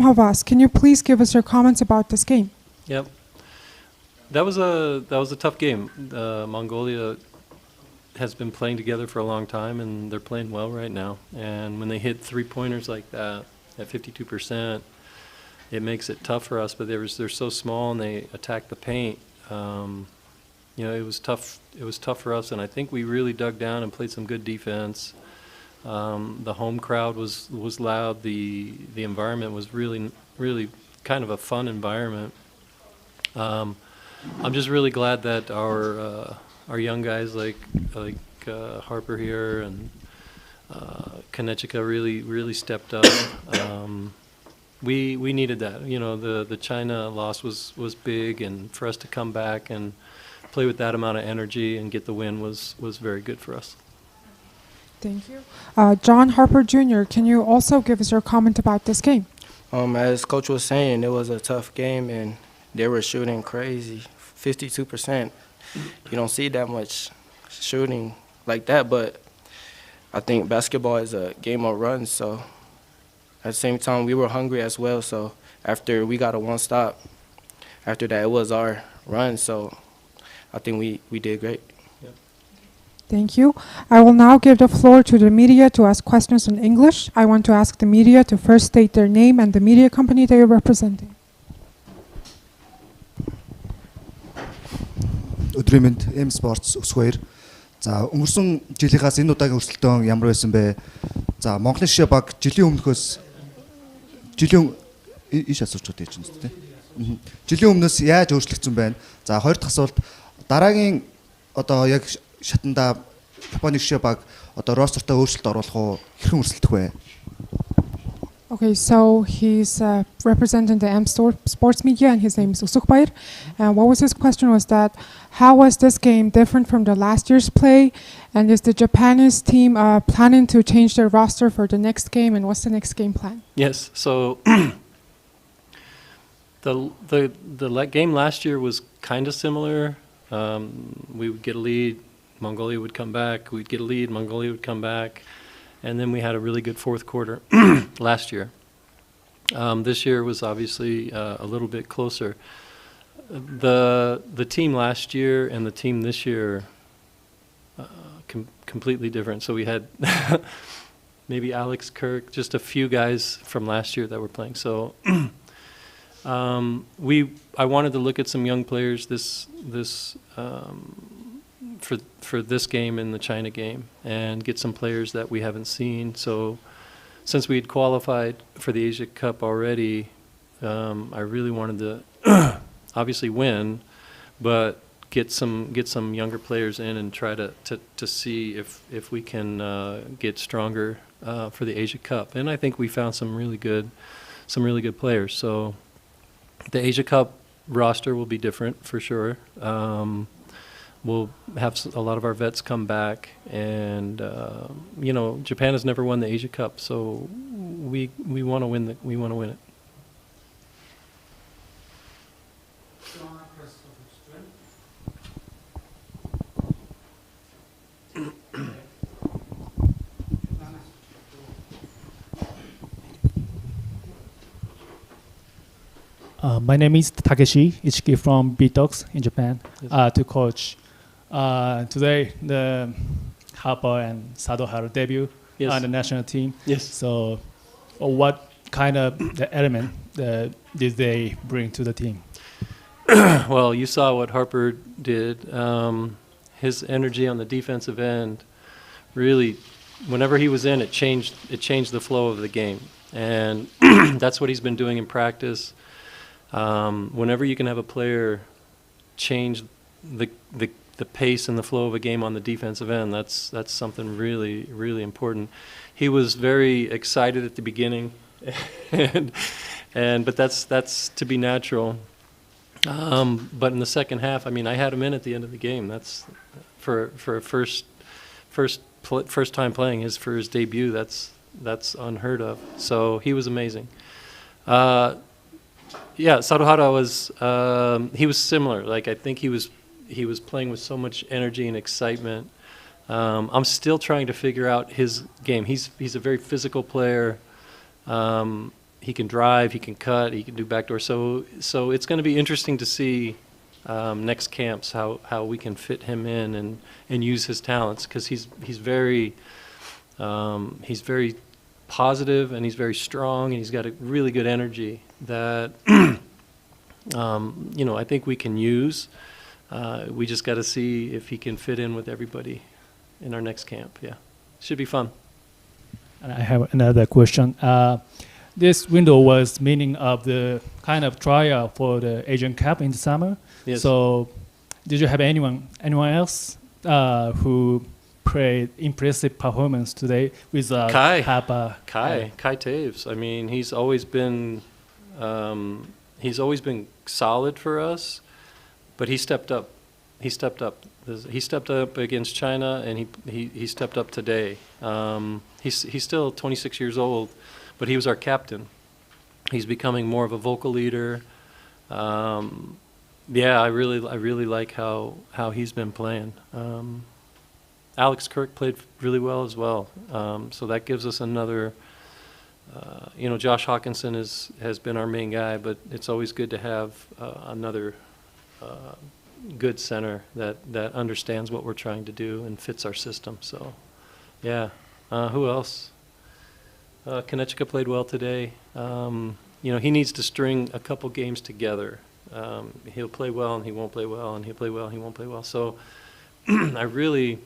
Havas, can you please give us your comments about this game? Yep. That was a tough game. Mongolia has been playing together for a long time, and they're playing well right now. And when they hit three-pointers like that at 52%, it makes it tough for us. But they're so small, and they attack the paint. It was tough. It was tough for us, and I think we really dug down and played some good defense. The home crowd was loud. The environment was really kind of a fun environment. I'm just really glad that our young guys like Harper here and Konechika really stepped up. We needed that. The China loss was big, and for us to come back and play with that amount of energy and get the win was very good for us. Thank you. John Harper Jr., can you also give us your comment about this game? As Coach was saying, it was a tough game, and they were shooting crazy, 52%. You don't see that much shooting like that, but I think basketball is a game of runs, so at the same time, we were hungry as well, so after we got a one stop, after that, it was our run, so I think we did great. Thank you. I will now give the floor to the media to ask questions in English. I want to ask the media to first state their name and the media company they are representing. Өдрийн мэнд M Sports Square. За өнгөрсөн жилийнхаас энэ удаагийн өрсөлдөөн ямар байсан бэ? За Монголын шишээ баг жилийн өмнөхөөс иш асууж байгаа юм шүү дээ. Жилийн өмнөөс яаж өөрчлөгдсөн байна? За хоёр дахь асуулт дараагийн одоо яг шатанда Японы шишээ баг одоо ростертаа өөрчлөлт оруулах уу? Хэрхэн өрсөлдөх вэ? Okay, so he's representing the M Sports Media, and his name is Usuk Bayr. What was his question was that, how was this game different from the last year's play? And is the Japanese team planning to change their roster for the next game? And what's the next game plan? Yes, so the game last year was kind of similar. We would get a lead, Mongolia would come back. We'd get a lead, Mongolia would come back. And then we had a really good fourth quarter last year. This year was obviously a little bit closer. The team last year and the team this year completely different. So we had maybe Alex Kirk, just a few guys from last year that were playing. So I wanted to look at some young players for this game and the China game and get some players that we haven't seen. So since we had qualified for the Asia Cup already, I really wanted to obviously win, but get some younger players in and try to see if we can get stronger for the Asia Cup. And I think we found some really good players. So the Asia Cup roster will be different for sure. We'll have a lot of our vets come back, and Japan has never won the Asia Cup, so we want to win it. My name is Takeshi Ichiki from BTOX in Japan. Yes. To coach. Today, the Harper and Sadoharu debut on the national team. Yes. So, what kind of the element did they bring to the team? Well, you saw what Harper did. His energy on the defensive end, really, whenever he was in, it changed the flow of the game, and that's what he's been doing in practice. Whenever you can have a player change the pace and the flow of a game on the defensive end, that's something really important. He was very excited at the beginning, but that's to be natural. But in the second half, I mean, I had him in at the end of the game. That's for a first time playing for his debut. That's unheard of. So he was amazing. Yeah, Saruhara he was similar. Like, I think he was playing with so much energy and excitement. I'm still trying to figure out his game. He's a very physical player. he can drive, he can cut, he can do backdoor. So it's going to be interesting to see next camps how we can fit him in and use his talents, because he's very positive, and he's very strong, and he's got a really good energy that I think we can use. We just got to see if he can fit in with everybody in our next camp. Yeah, should be fun. And I have another question. This window was meaning of the kind of trial for the Asian Cup in the summer. Yes. So, did you have anyone else who played impressive performance today with Kai Hapa? Kai Taves. I mean, he's always been solid for us, but he stepped up. He stepped up against China, and he stepped up today. He's still 26 years old, but he was our captain. He's becoming more of a vocal leader. Yeah, I really like how he's been playing. Alex Kirk played really well as well. So that gives us another. Josh Hawkinson has been our main guy, but it's always good to have another good center that understands what we're trying to do and fits our system. So, yeah. Who else? Konechka played well today. He needs to string a couple games together. He'll play well and he won't play well, and he'll play well and he won't play well. So I really,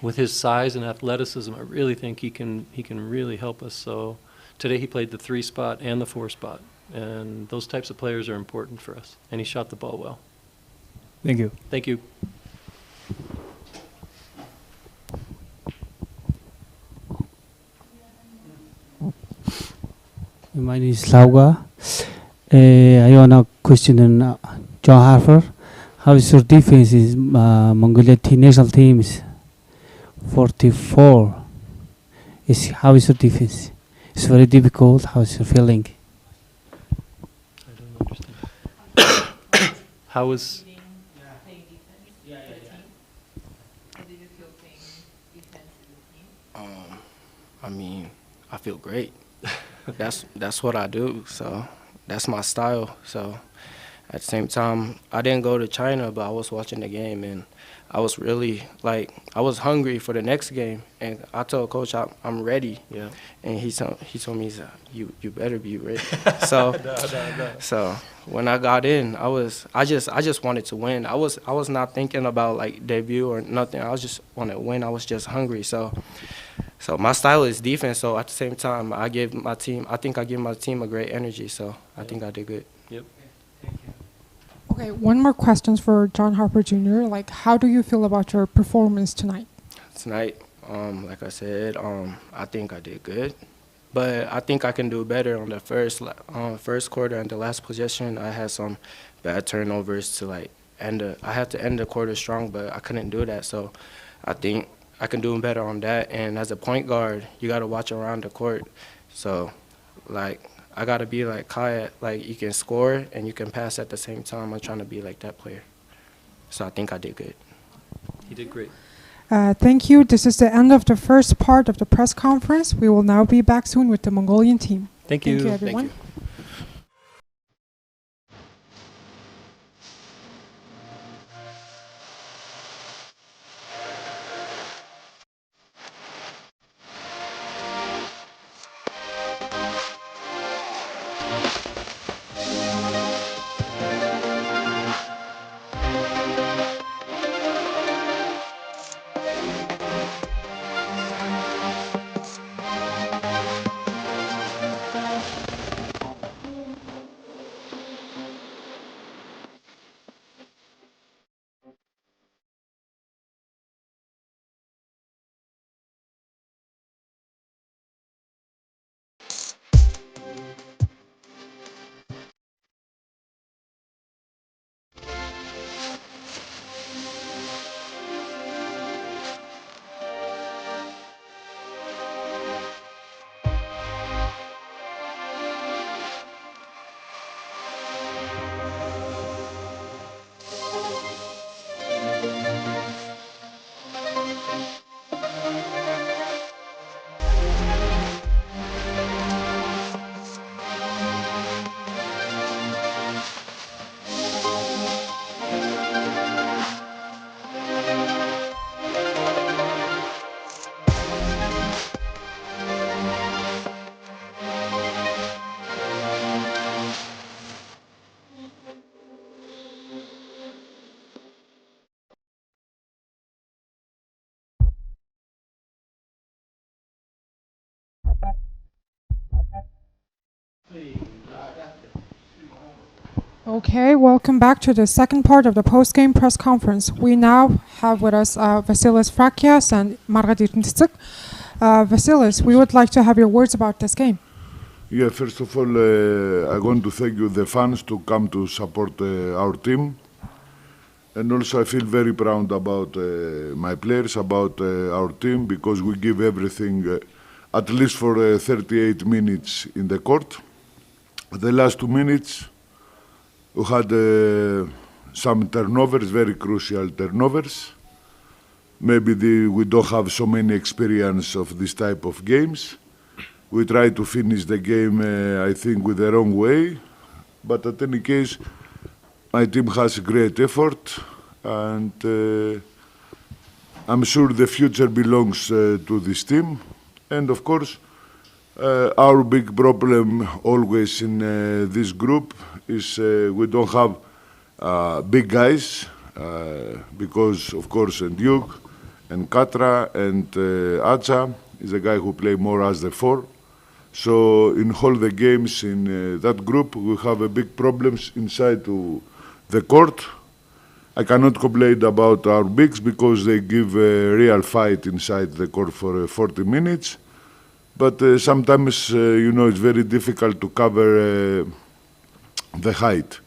with his size and athleticism, I really think he can really help us. So today he played the 3 spot and the 4 spot, and those types of players are important for us. And he shot the ball well. Thank you. Thank you. My name is Lauga. I want to question John Harper. How is your defense? Is Mongolia national team is 44? How is your defense? It's very difficult. How is your feeling? I don't understand. How is? I mean, I feel great. That's what I do. So that's my style. So at the same time, I didn't go to China, but I was watching the game, and I was really I was hungry for the next game. And I told Coach I'm ready. Yeah. And he told me, you better be ready. So so when I got in, I just wanted to win. I was not thinking about debut or nothing. I was just want to win. I was just hungry. So my style is defense. So at the same time, I think I give my team a great energy. So I think I did good. Yep. Okay, one more question for John Harper Jr. How do you feel about your performance tonight? Tonight, like I said, I think I did good, but I think I can do better on the first quarter and the last possession. I had some bad turnovers to I had to end the quarter strong, but I couldn't do that. So I think I can do better on that. And as a point guard, you got to watch around the court. So I got to be like Kai, you can score and you can pass at the same time. I'm trying to be like that player. So I think I did good. He did great. Thank you. This is the end of the first part of the press conference. We will now be back soon with the Mongolian team. Thank you. Thank you, everyone. Thank you. Okay, welcome back to the second part of the post-game press conference. We now have with us Vasilis Frakias and Margaret Irtnitsik. Vasilis, we would like to have your words about this game. Yeah, first of all, I want to thank you, the fans, to come to support our team. And also I feel very proud about my players, about our team, because we give everything at least for 38 minutes in the court. The last 2 minutes, we had some turnovers, very crucial turnovers. Maybe we don't have so many experience of this type of games. We tried to finish the game, I think, with the wrong way. But at any case, my team has great effort, and I'm sure the future belongs to this team. And of course, our big problem always in this group is we don't have big guys because, of course, Duke and Katra and Acha is a guy who play more as the 4. So in all the games in that group, we have a big problems inside to the court. I cannot complain about our bigs because they give a real fight inside the court for 40 minutes. But sometimes, you know, it's very difficult to cover the height.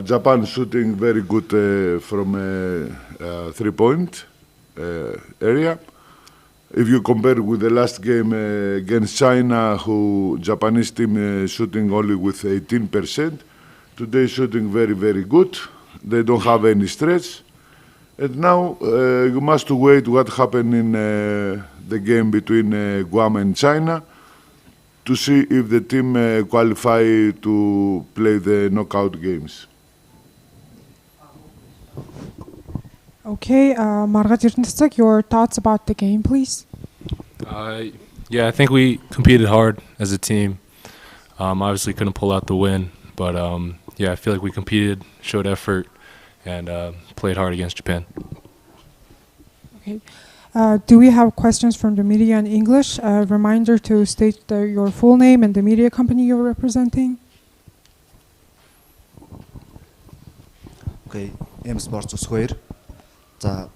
Japan shooting very good from 3-point area. If you compare with the last game against China, who Japanese team shooting only with 18%, today shooting very, very good. They don't have any stress. And now you must wait what happened in the game between Guam and China to see if the team qualify to play the knockout games. Okay, Margaret Irtnitsik, your thoughts about the game, please. Yeah, I think we competed hard as a team. Obviously couldn't pull out the win, but yeah, I feel like we competed, showed effort, and played hard against Japan. Okay. Do we have questions from the media in English? Reminder to state your full name and the media company you're representing. Okay, M Sports Square. За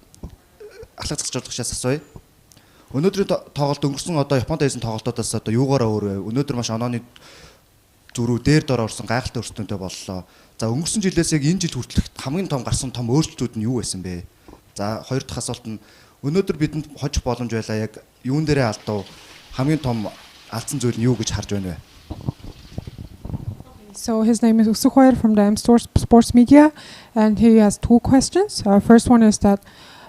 ахлах цогцолтогчаас асууя. Өнөөдрийн тоглолт өнгөрсөн одоо Японд байсан тоглолтоодоос одоо юугаараа өөр вэ? Өнөөдөр маш онооны зүрүү дээр дор орсон гайхалтай өрсөлдөөнтэй боллоо. За өнгөрсөн жилээс яг энэ жил хүртэлх хамгийн том гарсан том өөрчлөлтүүд нь юу байсан бэ? За хоёр дахь асуулт нь өнөөдөр бидэнд хожих боломж байлаа, яг юун дээрээ алдав? Хамгийн том алдсан зүйл нь юу гэж харж байна вэ? So his name is Usukhoir from the Sports Media, and he has 2 questions. First one is that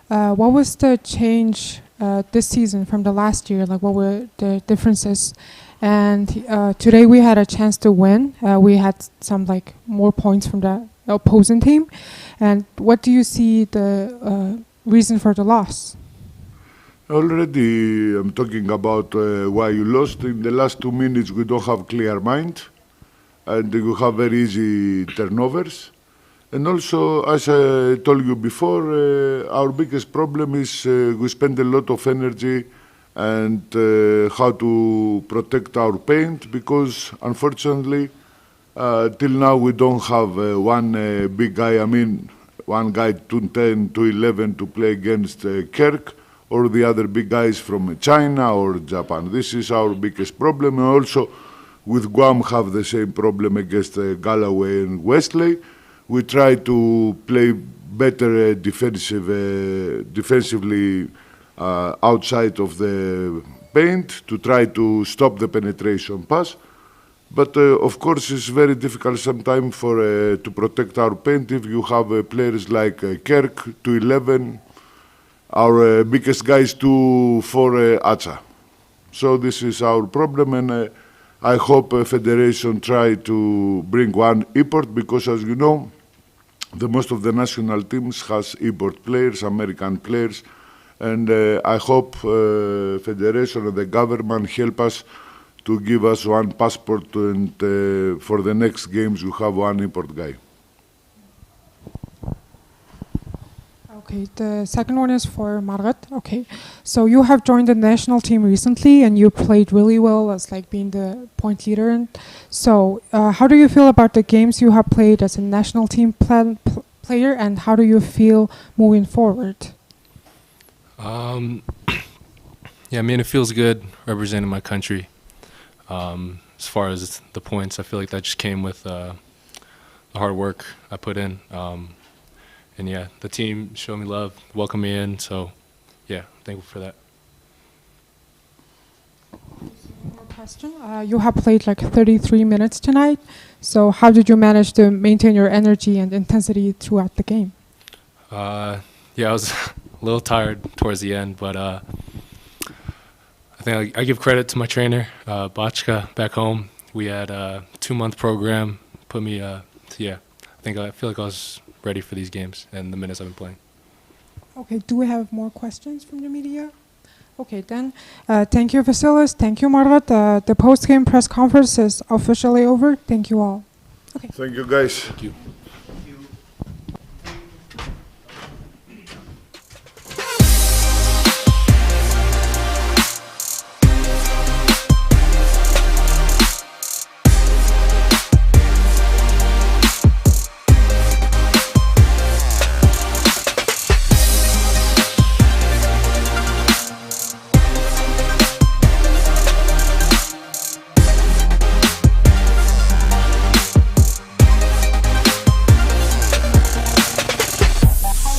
what was the change this season from the last year? Like, what were the differences? And today we had a chance to win. We had some more points from the opposing team. And what do you see the reason for the loss? Already I'm talking about why you lost. In the last 2 minutes we don't have clear mind. And you have very easy turnovers. And also, as I told you before, our biggest problem is we spend a lot of energy and how to protect our paint, because unfortunately, till now we don't have one big guy, I mean, one guy 210, 211 to play against Kirk or the other big guys from China or Japan. This is our biggest problem. And also, with Guam have the same problem against Galloway and Wesley. We try to play better defensively outside of the paint to try to stop the penetration pass. But of course it's very difficult sometimes for to protect our paint if you have players like Kirk, 211, our biggest guys 2-4 Acha. So this is our problem, and I hope Federation try to bring one import, because as you know, the most of the national teams has import players, American players, and I hope Federation and the government help us to give us one passport, and for the next games you have one import guy. Okay, the second one is for Margaret. Okay, so you have joined the national team recently, and you played really well as like being the point leader. And so, how do you feel about the games you have played as a national team player, and how do you feel moving forward? Yeah, I mean, it feels good representing my country. As far as the points, I feel like that just came with the hard work I put in. And yeah, the team showed me love, welcomed me in. So yeah, thankful for that. One more question. You have played like 33 minutes tonight. So how did you manage to maintain your energy and intensity throughout the game? Yeah, I was a little tired towards the end, but I think I give credit to my trainer, Bachka, back home. We had a 2-month program, put me, yeah, I feel like I was ready for these games and the minutes I've been playing. Okay, do we have more questions from the media? Okay, then thank you, Vasilis. Thank you, Margaret. The post-game press conference is officially over. Thank you all. Okay. Thank you, guys. Thank you.